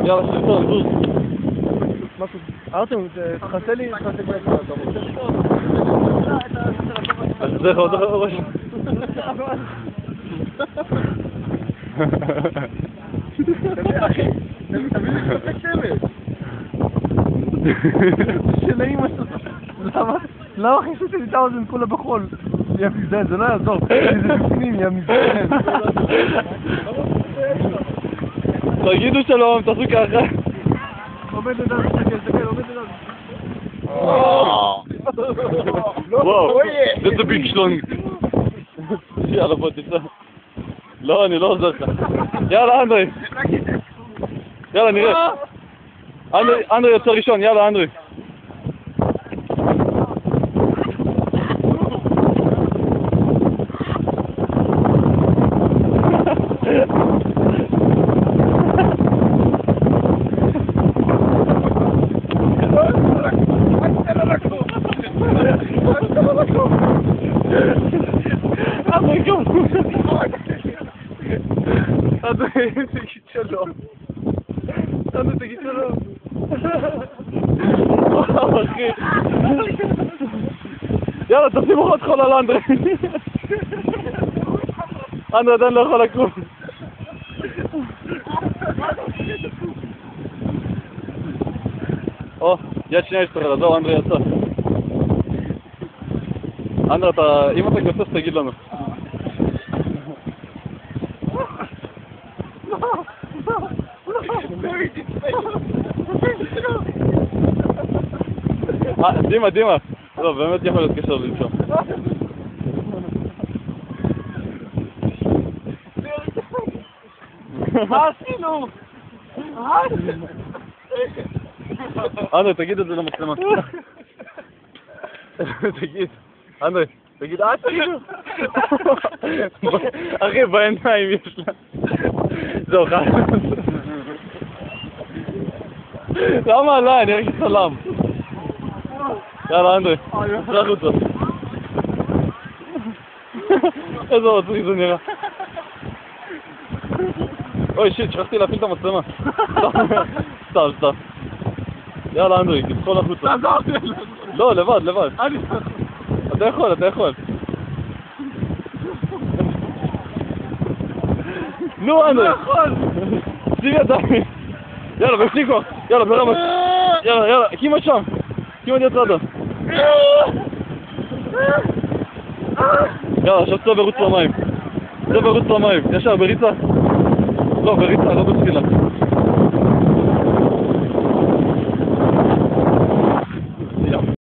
יאללה, שלטון, זוז. משהו. ארתם, תחסה לי, תחסה לי. זה עוד ראש. אחי, תביא לי שפק שמש. של האמא שלך. למה חיסית לי את האוזן כולה בחול? יא מזדן, זה לא יעזור. זה בפנים, יא מזדן. תגידו שלום, תעשו ככה. עומד לדעת, תסתכל, עומד לדעת. וואו, זה ביג שלונג. יאללה, בוא תצא. לא, אני לא עוזר לך. יאללה, אנדרי. יאללה, נראה. אנדרי יוצא ראשון, יאללה, אנדרי. אנדרי, תגיד שלום. אנדרי, תגיד שלום. וואו, אחי. יאללה, תשימו עוד חול על אנדרי. אנדרי עדיין לא יכול לקום. או, יד שנייה ישתרדה, זהו, אנדרי יצא. אנדרי, אם אתה גוסס, תגיד לנו. דימה, לא, באמת יכול להיות קשר לנשום. מה עשינו? אנדרי, תגיד את זה למצלמה. תגיד, אנדרי, תגיד, עשינו. אחי, בעיניים יש לה. זהו, חי. למה עליי? אני ארגיש סלם. יאללה, אנדרי, תרח אותה. איזה מצחיק זה נראה. אוי, שיט, שכחתי להפעיל את המצלמה. סתם. יאללה, אנדרי, תדחול החוצה. לא, לבד. אתה יכול. נו, אנדרי. שים ידיים. יאללה, בפני כוח. יאללה, ברמש. יאללה, כמעט שם. כמעט יצאת. יאללה, עכשיו צא ברוץ למים. ישר, בריצה. לא, בריצה, לא בתפילה.